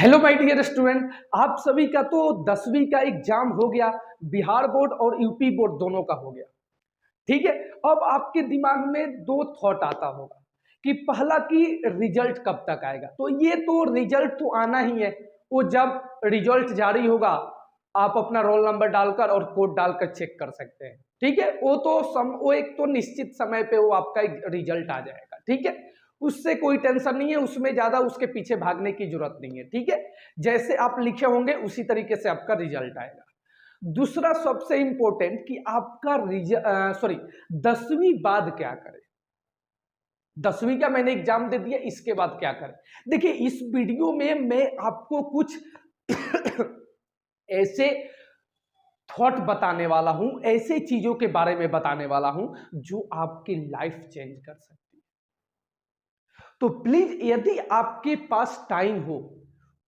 Hello my dear student, आप सभी का तो 10वीं का एग्जाम हो गया। बिहार बोर्ड और यूपी बोर्ड दोनों का हो गया। ठीक है। अब आपके दिमाग में दो थॉट आता होगा कि पहला कि रिजल्ट कब तक आएगा। तो ये तो रिजल्ट तो आना ही है। वो जब रिजल्ट जारी होगा आप अपना रोल नंबर डालकर और कोड डालकर चेक कर सकते हैं। ठीक है। वो एक तो निश्चित समय पे वो आपका रिजल्ट आ जाएगा। ठीक है। उससे कोई टेंशन नहीं है, उसमें ज्यादा उसके पीछे भागने की जरूरत नहीं है। ठीक है। जैसे आप लिखे होंगे उसी तरीके से आपका रिजल्ट आएगा। दूसरा सबसे इंपॉर्टेंट कि आपका 10वीं बाद क्या करें। 10वीं का मैंने एग्जाम दे दिया, इसके बाद क्या करें। देखिए इस वीडियो में मैं आपको कुछ ऐसे थॉट बताने वाला हूं, ऐसे चीजों के बारे में बताने वाला हूं जो आपकी लाइफ चेंज कर सकती है। तो प्लीज यदि आपके पास टाइम हो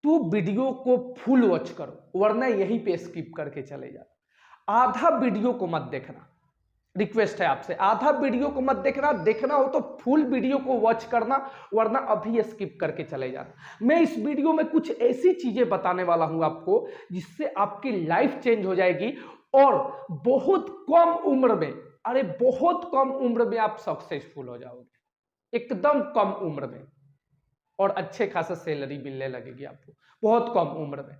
तो वीडियो को फुल वॉच करो, वरना यहीं पे स्किप करके चले जाओ। आधा वीडियो को मत देखना, रिक्वेस्ट है आपसे। आधा वीडियो को मत देखना, देखना हो तो फुल वीडियो को वॉच करना, वरना अभी स्किप करके चले जाना। मैं इस वीडियो में कुछ ऐसी चीजें बताने वाला हूं आपको जिससे आपकी लाइफ चेंज हो जाएगी और बहुत कम उम्र में, अरे बहुत कम उम्र में आप सक्सेसफुल हो जाओगे, एकदम कम उम्र में, और अच्छे खासा सैलरी मिलने लगेगी आपको बहुत कम उम्र में।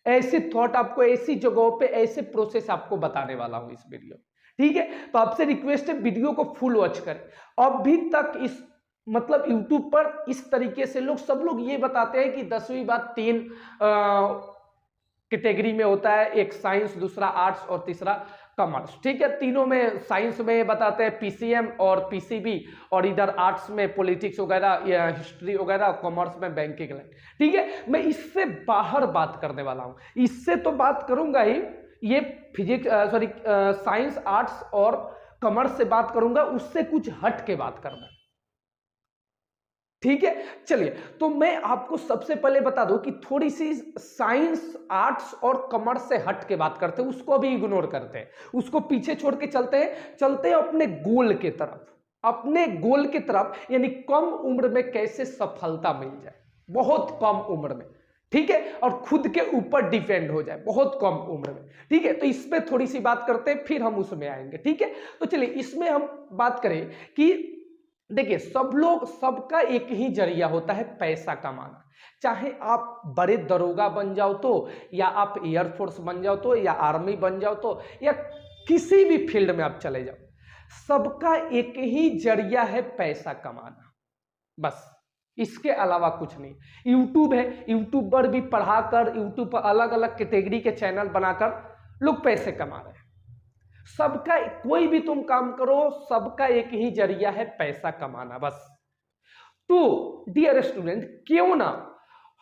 ऐसे थॉट आपको ऐसी जगहों पे ऐसे प्रोसेस आपको बताने वाला हूं इस वीडियो में। ठीक है। तो आपसे रिक्वेस्ट है वीडियो को फुल वॉच करें। अभी तक इस मतलब YouTube पर इस तरीके से सब लोग ये बताते हैं कि 10वीं बाद 3 कैटेगरी में होता है, एक साइंस, दूसरा आर्ट्स और तीसरा कॉमर्स। ठीक है। तीनों में साइंस में बताते हैं PCM और PCB, और इधर आर्ट्स में पॉलिटिक्स वगैरह या हिस्ट्री वगैरह, कॉमर्स में बैंकिंग लाइन। ठीक है। मैं इससे बाहर बात करने वाला हूं, इससे तो बात करूंगा ही, ये साइंस, आर्ट्स और कॉमर्स से बात करूंगा, उससे कुछ हट के बात करना है। ठीक है। चलिए, तो मैं आपको सबसे पहले बता दूं कि थोड़ी सी साइंस, आर्ट्स और कॉमर्स से हट के बात करते हैं, उसको भी इग्नोर करते हैं, उसको पीछे छोड़ के चलते हैं अपने गोल के तरफ, अपने गोल की तरफ, यानी कम उम्र में कैसे सफलता मिल जाए, बहुत कम उम्र में। ठीक है। और खुद के ऊपर डिपेंड हो जाए बहुत कम उम्र में। ठीक है। तो इस पे थोड़ी सी बात करते हैं, फिर हम उसमें आएंगे। ठीक है। तो चलिए इसमें हम बात करें कि देखिए सबका एक ही जरिया होता है पैसा कमाना। चाहे आप बड़े दरोगा बन जाओ तो, या आप एयरफोर्स बन जाओ तो, या आर्मी बन जाओ तो, या किसी भी फील्ड में आप चले जाओ, सबका एक ही जरिया है पैसा कमाना, बस। इसके अलावा कुछ नहीं। यूट्यूब है, यूट्यूब पर भी पढ़ाकर, यूट्यूब पर अलग अलग कैटेगरी के चैनल बनाकर लोग पैसे कमा रहे हैं। सबका, कोई भी तुम काम करो, सबका एक ही जरिया है पैसा कमाना, बस। तो डियर स्टूडेंट, क्यों ना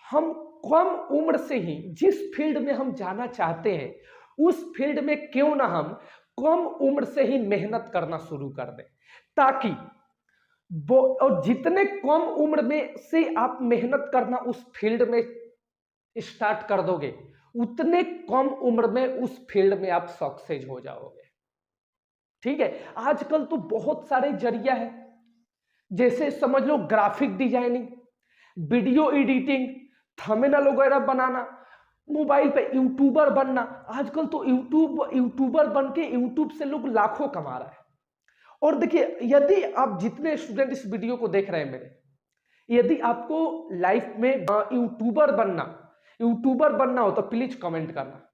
हम कम उम्र से ही जिस फील्ड में हम जाना चाहते हैं उस फील्ड में क्यों ना हम कम उम्र से ही मेहनत करना शुरू कर दें, ताकि और जितने कम उम्र में से आप मेहनत करना उस फील्ड में स्टार्ट कर दोगे, उतने कम उम्र में उस फील्ड में आप सक्सेस हो जाओगे। ठीक है। आजकल तो बहुत सारे जरिया है, जैसे समझ लो graphic designing, video editing, thumbnail वगैरह बनाना, मोबाइल पे यूट्यूबर बनना। आजकल तो यूट्यूबर बन के यूट्यूब से लोग लाखों कमा रहा है। और देखिए, यदि आप जितने स्टूडेंट इस वीडियो को देख रहे हैं मेरे, यदि आपको लाइफ में यूट्यूबर बनना हो तो प्लीज कमेंट करना।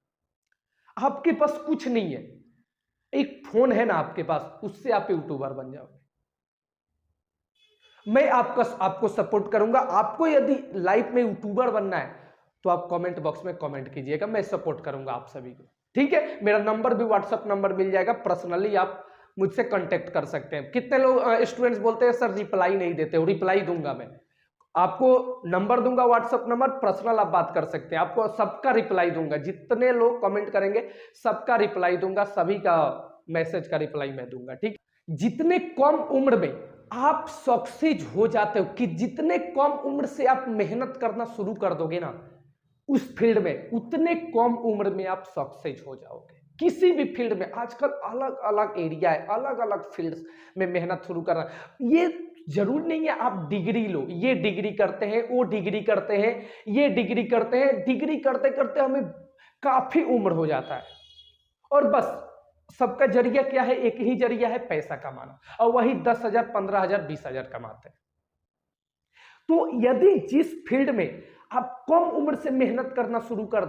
आपके पास कुछ नहीं है, एक फोन है ना आपके पास, उससे आप यूट्यूबर बन जाओगे। मैं आपको सपोर्ट करूंगा। आपको यदि लाइफ में यूट्यूबर बनना है तो आप कमेंट बॉक्स में कमेंट कीजिएगा, मैं सपोर्ट करूंगा आप सभी को। ठीक है। मेरा नंबर भी, व्हाट्सएप नंबर मिल जाएगा, पर्सनली आप मुझसे कांटेक्ट कर सकते हैं। कितने लोग स्टूडेंट्स बोलते हैं सर रिप्लाई नहीं देते हो, रिप्लाई दूंगा मैं आपको, नंबर दूंगा, व्हाट्सएप नंबर, पर्सनल आप बात कर सकते हैं, आपको सबका रिप्लाई दूंगा। जितने लोग कमेंट करेंगे सबका रिप्लाई दूंगा, सभी का मैसेज का रिप्लाई मैं दूंगा। ठीक। जितने कम उम्र में आप सक्सेस हो जाते हो, कि जितने कम उम्र से आप मेहनत करना शुरू कर दोगे ना उस फील्ड में, उतने कम उम्र में आप सक्सेस हो जाओगे किसी भी फील्ड में। आजकल अलग अलग एरिया है, अलग अलग फील्ड्स में मेहनत शुरू करना। ये जरूर नहीं है आप डिग्री लो, ये डिग्री करते हैं, वो डिग्री करते हैं, ये डिग्री करते हैं, डिग्री करते करते हमें काफी उम्र हो जाता है और बस सबका जरिया क्या है, एक ही जरिया है, पैसा कमाना, और वही 10,000 15,000 20,000 कमाते हैं। तो यदि जिस फील्ड में आप कम उम्र से मेहनत करना शुरू कर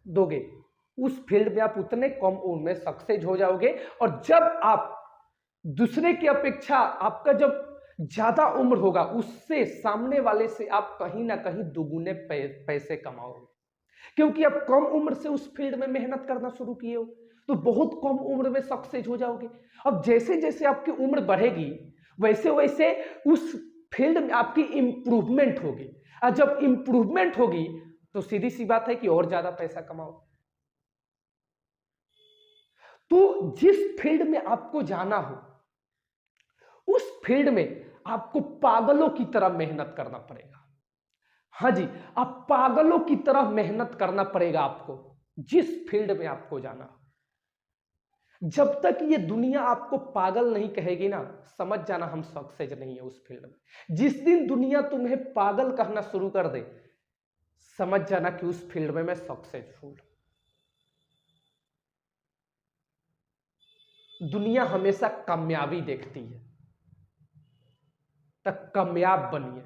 दोगे, उस फील्ड में आप उतने कम उम्र में सक्सेस हो जाओगे, और जब आप दूसरे की अपेक्षा आपका जब ज्यादा उम्र होगा, उससे सामने वाले से आप कहीं ना कहीं दुगुने पैसे कमाओगे, क्योंकि आप कम उम्र से उस फील्ड में मेहनत करना शुरू किए हो, तो बहुत कम उम्र में सक्सेस हो जाओगे। अब जैसे जैसे आपकी उम्र बढ़ेगी, वैसे वैसे उस फील्ड में आपकी इंप्रूवमेंट होगी, और जब इंप्रूवमेंट होगी तो सीधी सी बात है कि और ज्यादा पैसा कमाओ। तो जिस फील्ड में आपको जाना हो, उस फील्ड में आपको पागलों की तरह मेहनत करना पड़ेगा। हाँ जी, आप पागलों की तरह मेहनत करना पड़ेगा आपको, जिस फील्ड में आपको जाना हो। जब तक ये दुनिया आपको पागल नहीं कहेगी ना, समझ जाना हम सक्सेस नहीं है उस फील्ड में। जिस दिन दुनिया तुम्हें पागल कहना शुरू कर दे, समझ जाना कि उस फील्ड में मैं सक्सेसफुल। दुनिया हमेशा कामयाबी देखती है, तब कामयाब बनिए,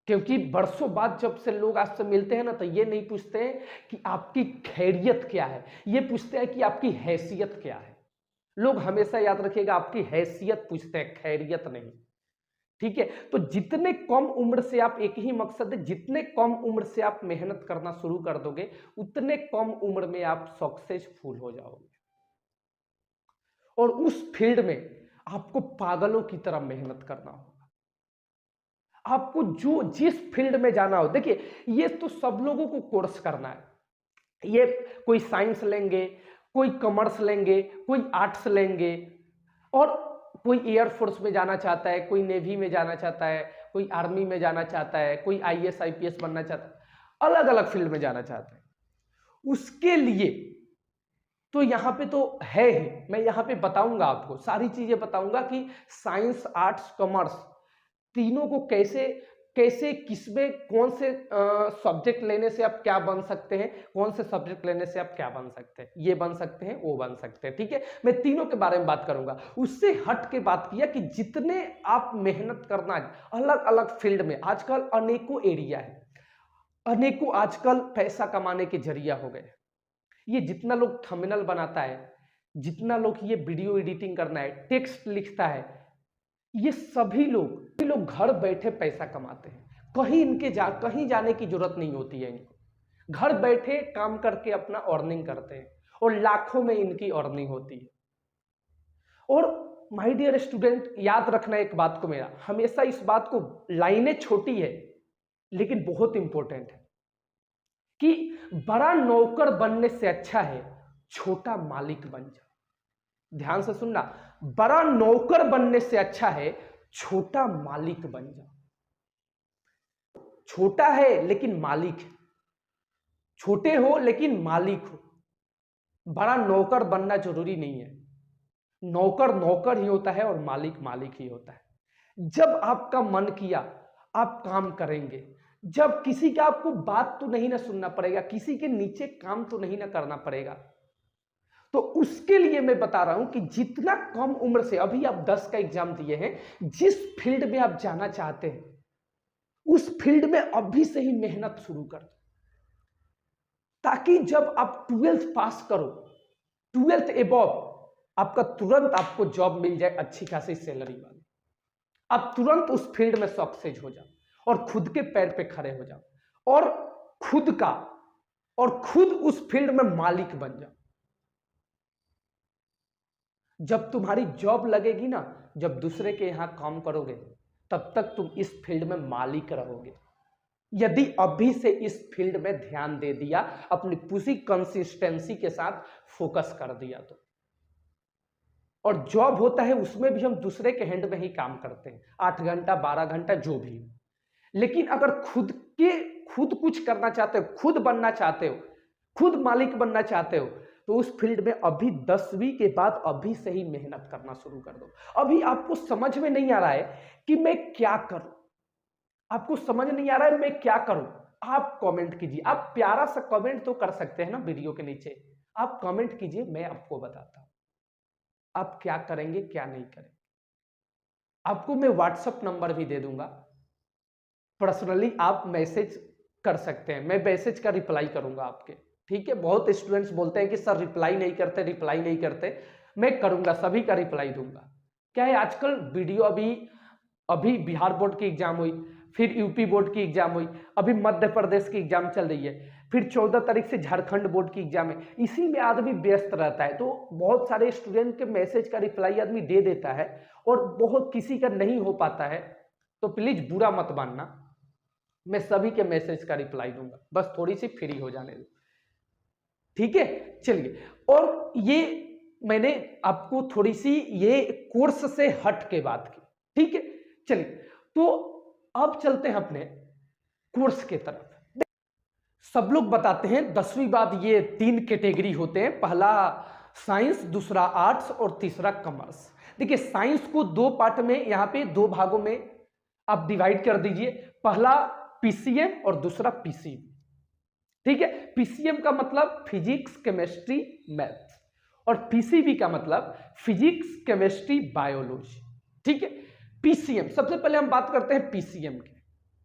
क्योंकि बरसों बाद जब से लोग आपसे मिलते हैं ना, तो ये नहीं पूछते हैं कि आपकी खैरियत क्या है, ये पूछते हैं कि आपकी हैसियत क्या है। लोग हमेशा याद रखिएगा, आपकी हैसियत पूछते हैं, खैरियत नहीं। ठीक है, तो जितने कम उम्र से आप, एक ही मकसद है, जितने कम उम्र से आप मेहनत करना शुरू कर दोगे, उतने कम उम्र में आप सक्सेसफुल हो जाओगे, और उस फील्ड में आपको पागलों की तरह मेहनत करना होगा। आपको जो जिस फील्ड में जाना हो, देखिए ये तो सब लोगों को कोर्स करना है, ये कोई साइंस लेंगे, कोई कॉमर्स लेंगे, कोई आर्ट्स लेंगे, और कोई एयरफोर्स में जाना चाहता है, कोई नेवी में जाना चाहता है, कोई आर्मी में जाना चाहता है, कोई आईएएस आईपीएस बनना चाहता है, अलग अलग फील्ड में जाना चाहता है। उसके लिए तो यहाँ पे तो है ही, मैं यहाँ पे बताऊंगा, आपको सारी चीजें बताऊंगा कि साइंस आर्ट्स कॉमर्स तीनों को कैसे कैसे किसमें कौन से सब्जेक्ट लेने से आप क्या बन सकते हैं, कौन से सब्जेक्ट लेने से आप क्या बन सकते हैं, ये बन सकते हैं, वो बन सकते हैं। ठीक है, मैं तीनों के बारे में बात करूंगा। उससे हट के बात किया कि जितने आप मेहनत करना, अलग अलग फील्ड में आजकल अनेकों एरिया है, अनेकों आजकल पैसा कमाने के जरिया हो गए। ये जितना लोग थंबनेल बनाता है, जितना लोग ये वीडियो एडिटिंग करना है, टेक्स्ट लिखता है, ये सभी लोग घर बैठे पैसा कमाते हैं। कहीं जाने की जरूरत नहीं होती है इनको, घर बैठे काम करके अपना अर्निंग करते हैं, और लाखों में इनकी अर्निंग होती है। और माय डियर स्टूडेंट, याद रखना एक बात को, मेरा हमेशा इस बात को, लाइनें छोटी है लेकिन बहुत इंपॉर्टेंट है, कि बड़ा नौकर बनने से अच्छा है छोटा मालिक बन जा। ध्यान से सुनना, बड़ा नौकर बनने से अच्छा है छोटा मालिक बन जा। छोटा है लेकिन मालिक है, छोटे हो लेकिन मालिक हो। बड़ा नौकर बनना जरूरी नहीं है, नौकर नौकर ही होता है और मालिक मालिक ही होता है। जब आपका मन किया आप काम करेंगे, जब किसी का आपको बात तो नहीं ना सुनना पड़ेगा, किसी के नीचे काम तो नहीं ना करना पड़ेगा। तो उसके लिए मैं बता रहा हूं कि जितना कम उम्र से, अभी आप 10 का एग्जाम दिए हैं, जिस फील्ड में आप जाना चाहते हैं उस फील्ड में अभी से ही मेहनत शुरू कर दो, ताकि जब आप 12th पास करो, 12th एबव, आपका तुरंत आपको जॉब मिल जाए अच्छी खासी सैलरी वाली, आप तुरंत उस फील्ड में सक्सेस हो जाओ और खुद के पैर पे खड़े हो जाओ, और खुद उस फील्ड में मालिक बन जाओ। जब तुम्हारी जॉब लगेगी ना, जब दूसरे के यहां काम करोगे, तब तक तुम इस फील्ड में मालिक रहोगे, यदि अभी से इस फील्ड में ध्यान दे दिया, अपनी पूरी कंसिस्टेंसी के साथ फोकस कर दिया तो। और जॉब होता है, उसमें भी हम दूसरे के हैंड में ही काम करते हैं, 8 घंटा 12 घंटा जो भी हो। लेकिन अगर खुद कुछ करना चाहते हो, खुद बनना चाहते हो, खुद मालिक बनना चाहते हो, तो उस फील्ड में अभी 10वीं के बाद अभी से ही मेहनत करना शुरू कर दो। अभी आपको समझ में नहीं आ रहा है कि मैं क्या करूं, आपको समझ नहीं आ रहा है मैं क्या करूं, आप कमेंट कीजिए। आप प्यारा सा कमेंट तो कर सकते हैं ना वीडियो के नीचे, आप कमेंट कीजिए, मैं आपको बताता हूं आप क्या करेंगे क्या नहीं करेंगे। आपको मैं व्हाट्सएप नंबर भी दे दूंगा, पर्सनली आप मैसेज कर सकते हैं, मैं मैसेज का रिप्लाई करूंगा आपके। ठीक है, बहुत स्टूडेंट्स बोलते हैं कि सर रिप्लाई नहीं करते, रिप्लाई नहीं करते, मैं करूंगा, सभी का रिप्लाई दूंगा। क्या है, आजकल वीडियो अभी अभी बिहार बोर्ड की एग्जाम हुई, फिर यूपी बोर्ड की एग्जाम हुई, अभी मध्य प्रदेश की एग्जाम चल रही है, फिर 14 तारीख से झारखंड बोर्ड की एग्जाम है। इसी में आदमी व्यस्त रहता है, तो बहुत सारे स्टूडेंट के मैसेज का रिप्लाई आदमी दे देता है और बहुत किसी का नहीं हो पाता है। तो प्लीज बुरा मत मानना, मैं सभी के मैसेज का रिप्लाई दूंगा, बस थोड़ी सी फ्री हो जाने दो। ठीक है, चलिए। और ये मैंने आपको थोड़ी सी ये कोर्स से हट के बात की। ठीक है, चलिए, तो अब चलते हैं अपने कोर्स के तरफ। सब लोग बताते हैं 10वीं बाद ये 3 कैटेगरी होते हैं, पहला साइंस, दूसरा आर्ट्स और तीसरा कॉमर्स। देखिए, साइंस को 2 पार्ट में, यहां पे 2 भागों में आप डिवाइड कर दीजिए, पहला पीसीएम और दूसरा पीसीबी। ठीक है, पीसीएम का मतलब फिजिक्स केमिस्ट्री मैथ और पीसीबी का मतलब फिजिक्स केमिस्ट्री बायोलॉजी। ठीक है, पीसीएम सबसे पहले हम बात करते हैं पीसीएम की।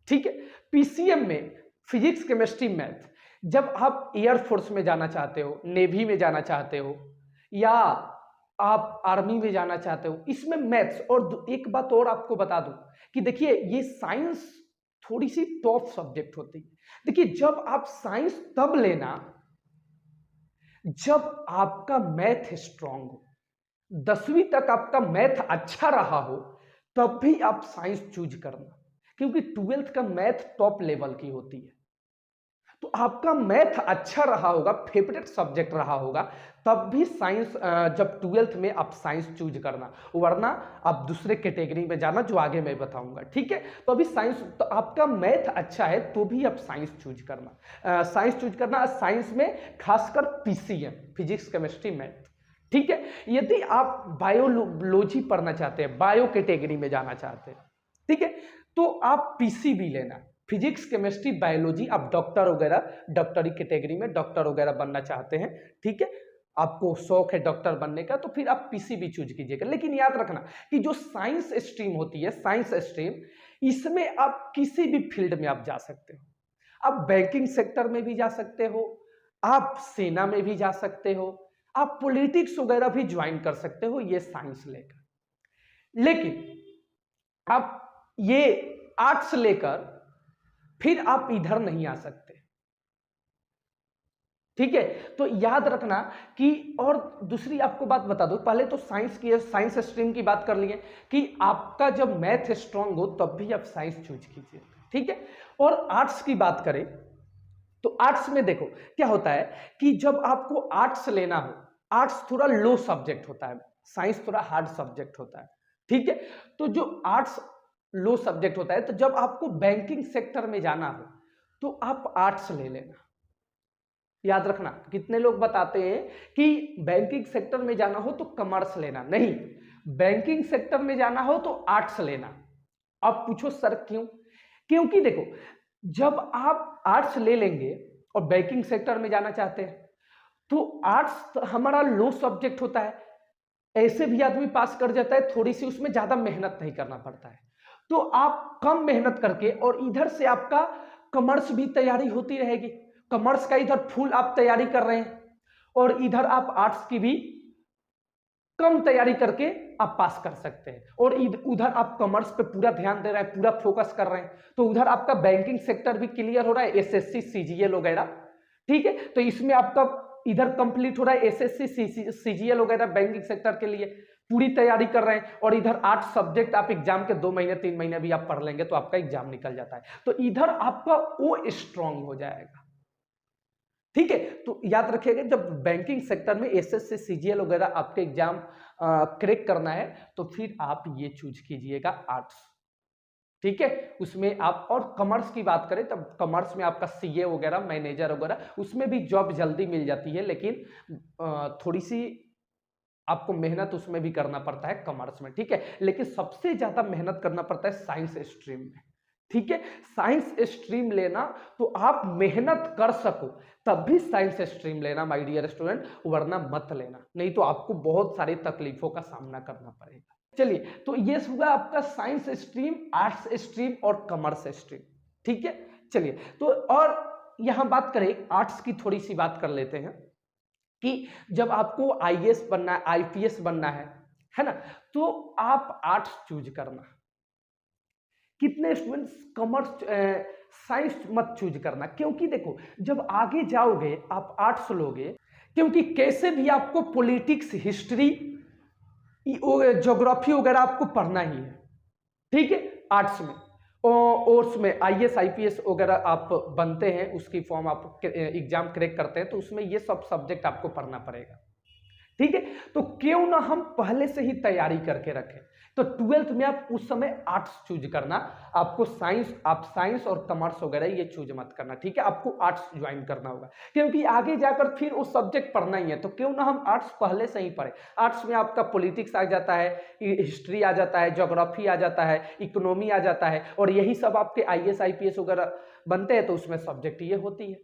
ठीक है, पीसीएम में फिजिक्स केमिस्ट्री मैथ, जब आप एयरफोर्स में जाना चाहते हो, नेवी में जाना चाहते हो या आप आर्मी में जाना चाहते हो, इसमें मैथ्स। और एक बात और आपको बता दूं कि देखिए, ये साइंस थोड़ी सी टॉप सब्जेक्ट होती है। देखिए, जब आप साइंस तब लेना जब आपका मैथ स्ट्रांग हो, 10वीं तक आपका मैथ अच्छा रहा हो, तब भी आप साइंस चूज करना, क्योंकि 12th का मैथ टॉप लेवल की होती है। तो आपका मैथ अच्छा रहा होगा, फेवरेट सब्जेक्ट रहा होगा, तब भी साइंस, जब 12th में आप साइंस चूज करना, वरना आप दूसरे कैटेगरी में जाना, जो आगे मैं बताऊंगा। ठीक है, तो अभी साइंस, तो आपका मैथ अच्छा है तो भी आप साइंस चूज करना, साइंस चूज करना, साइंस में खासकर पीसीएम, फिजिक्स केमिस्ट्री मैथ। ठीक है, यदि आप बायोलॉजी पढ़ना चाहते हैं, बायो कैटेगरी में जाना चाहते हैं, ठीक है, तो आप पीसीबी लेना, फिजिक्स केमिस्ट्री बायोलॉजी। आप डॉक्टर वगैरह, डॉक्टरी कैटेगरी में डॉक्टर वगैरह बनना चाहते हैं, ठीक है, आपको शौक है डॉक्टर बनने का, तो फिर आप पीसीबी चूज कीजिएगा। लेकिन याद रखना कि जो साइंस स्ट्रीम होती है, साइंस स्ट्रीम, इसमें आप किसी भी फील्ड में आप जा सकते हो। आप बैंकिंग सेक्टर में भी जा सकते हो, आप सेना में भी जा सकते हो, आप पॉलिटिक्स वगैरह भी ज्वाइन कर सकते हो ये साइंस लेकर। लेकिन आप ये आर्ट्स लेकर फिर आप इधर नहीं आ सकते। ठीक है, तो याद रखना कि, और दूसरी आपको बात बता दूं, पहले तो साइंस की, साइंस स्ट्रीम की बात कर लिए कि आपका जब मैथ स्ट्रांग हो तब भी आप साइंस चूज कीजिए। ठीक है, और आर्ट्स की बात करें तो आर्ट्स में देखो क्या होता है कि जब आपको आर्ट्स लेना हो, आर्ट्स थोड़ा लो सब्जेक्ट होता है, साइंस थोड़ा हार्ड सब्जेक्ट होता है। ठीक है, तो जो आर्ट्स लो सब्जेक्ट होता है, तो जब आपको बैंकिंग सेक्टर में जाना हो तो आप आर्ट्स ले लेना। याद रखना, कितने लोग बताते हैं कि बैंकिंग सेक्टर में जाना हो तो कॉमर्स लेना, नहीं, बैंकिंग सेक्टर में जाना हो तो आर्ट्स लेना। अब पूछो सर क्यों? क्योंकि देखो, जब आप आर्ट्स ले लेंगे और बैंकिंग सेक्टर में जाना चाहते हैं, तो आर्ट्स हमारा लो सब्जेक्ट होता है, ऐसे भी आदमी पास कर जाता है, थोड़ी सी उसमें ज्यादा मेहनत नहीं करना पड़ता है, तो आप कम मेहनत करके, और इधर से आपका कॉमर्स भी तैयारी होती रहेगी, कॉमर्स का इधर फुल आप तैयारी कर रहे हैं, और इधर आप आर्ट्स की भी कम तैयारी करके आप पास कर सकते हैं, और उधर आप कॉमर्स पे पूरा ध्यान दे रहे हैं, पूरा फोकस कर रहे हैं, तो उधर आपका बैंकिंग सेक्टर भी क्लियर हो रहा है, एसएससी सीजीएल वगैरह। ठीक है, तो इसमें आपका इधर कंप्लीट हो रहा है एसएससी सीजीएल वगैरह, बैंकिंग सेक्टर के लिए पूरी तैयारी कर रहे हैं, और इधर 8 सब्जेक्ट आप एग्जाम के 2 महीने 3 महीने भी आप पढ़ लेंगे तो आपका एग्जाम निकल जाता है, तो इधर आपका वो स्ट्रांग हो जाएगा। ठीक है, तो याद रखिएगा, जब बैंकिंग सेक्टर में एसएससी सीजीएल वगैरह आपके एग्जाम क्रैक करना है, तो फिर आप ये चूज कीजिएगा आर्ट्स। ठीक है। उसमें आप, और कॉमर्स की बात करें तब कॉमर्स में आपका सीए वगैरह, मैनेजर वगैरह, उसमें भी जॉब जल्दी मिल जाती है, लेकिन थोड़ी सी आपको मेहनत उसमें भी करना पड़ता है कॉमर्स में, ठीक है। लेकिन सबसे ज्यादा मेहनत करना पड़ता है साइंस स्ट्रीम में, ठीक है। साइंस स्ट्रीम लेना तो आप मेहनत कर सको तब भी साइंस स्ट्रीम लेना माय डियर स्टूडेंट, वरना मत लेना, नहीं तो आपको बहुत सारी तकलीफों का सामना करना पड़ेगा। चलिए, तो ये हुआ आपका साइंस स्ट्रीम, आर्ट्स स्ट्रीम और कॉमर्स स्ट्रीम, ठीक है। चलिए, तो और यहां बात करें आर्ट्स की, थोड़ी सी बात कर लेते हैं कि जब आपको आईएएस बनना है, आईपीएस बनना है ना, तो आप आर्ट्स चूज करना। कितने स्टूडेंट्स कॉमर्स, साइंस मत चूज करना, क्योंकि देखो जब आगे जाओगे आप आर्ट्स लोगे, क्योंकि कैसे भी आपको पॉलिटिक्स, हिस्ट्री, ज्योग्राफी वगैरह आपको पढ़ना ही है, ठीक है, आर्ट्स में। और उसमें आईएएस आईपीएस वगैरह आप बनते हैं, उसकी फॉर्म आप एग्जाम क्रैक करते हैं, तो उसमें ये सब सब्जेक्ट आपको पढ़ना पड़ेगा, ठीक है। तो क्यों ना हम पहले से ही तैयारी करके रखें। तो 12th में आप उस समय आर्ट्स चूज करना, आपको साइंस, आप साइंस और कॉमर्स वगैरह ये चूज मत करना, ठीक है। आपको आर्ट्स ज्वाइन करना होगा, क्योंकि आगे जाकर फिर वो सब्जेक्ट पढ़ना ही है, तो क्यों ना हम आर्ट्स पहले से ही पढ़े। आर्ट्स में आपका पॉलिटिक्स आ जाता है, हिस्ट्री आ जाता है, ज्योग्राफी आ जाता है, इकोनॉमी आ जाता है, और यही सब आपके आईएएस आईपीएस वगैरह बनते हैं, तो उसमें सब्जेक्ट ये होती है।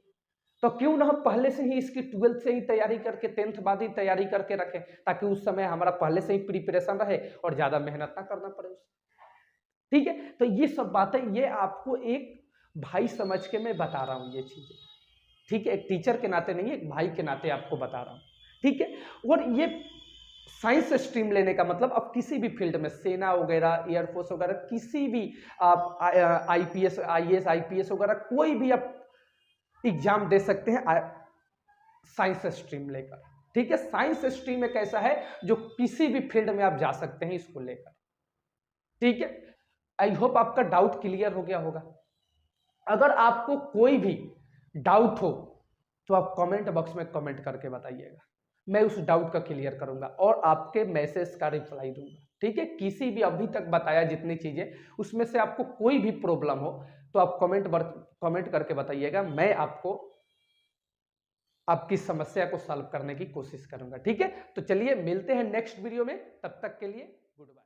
तो क्यों ना हम पहले से ही इसकी 12th से ही तैयारी करके, 10th बाद ही तैयारी करके रखें, ताकि उस समय हमारा पहले से ही प्रिपरेशन रहे और ज्यादा मेहनत ना करना पड़े उससे, ठीक है। तो ये सब बातें, ये आपको एक भाई समझ के मैं बता रहा हूं ये चीजें, ठीक है। एक टीचर के नाते नहीं, एक भाई के नाते आपको बता रहा हूं, ठीक है। और ये साइंस स्ट्रीम लेने का मतलब अब किसी भी फील्ड में, सेना वगैरह, एयरफोर्स वगैरह, किसी भी आप आईपीएस, आईएएस आईपीएस वगैरह, कोई भी आप एग्जाम दे सकते हैं साइंस स्ट्रीम लेकर, ठीक है। साइंस स्ट्रीम एक ऐसा है जो किसी भी फील्ड में आप जा सकते हैं इसको लेकर, ठीक है। आई होप आपका डाउट क्लियर हो गया होगा। अगर आपको कोई भी डाउट हो तो आप कमेंट बॉक्स में कमेंट करके बताइएगा, मैं उस डाउट का क्लियर करूंगा और आपके मैसेज का रिप्लाई दूंगा, ठीक है। किसी भी अभी तक बताया जितनी चीजें, उसमें से आपको कोई भी प्रॉब्लम हो तो आप कमेंट करके बताइएगा, मैं आपको आपकी समस्या को सॉल्व करने की कोशिश करूंगा, ठीक है। तो चलिए मिलते हैं नेक्स्ट वीडियो में, तब तक के लिए गुड बाय।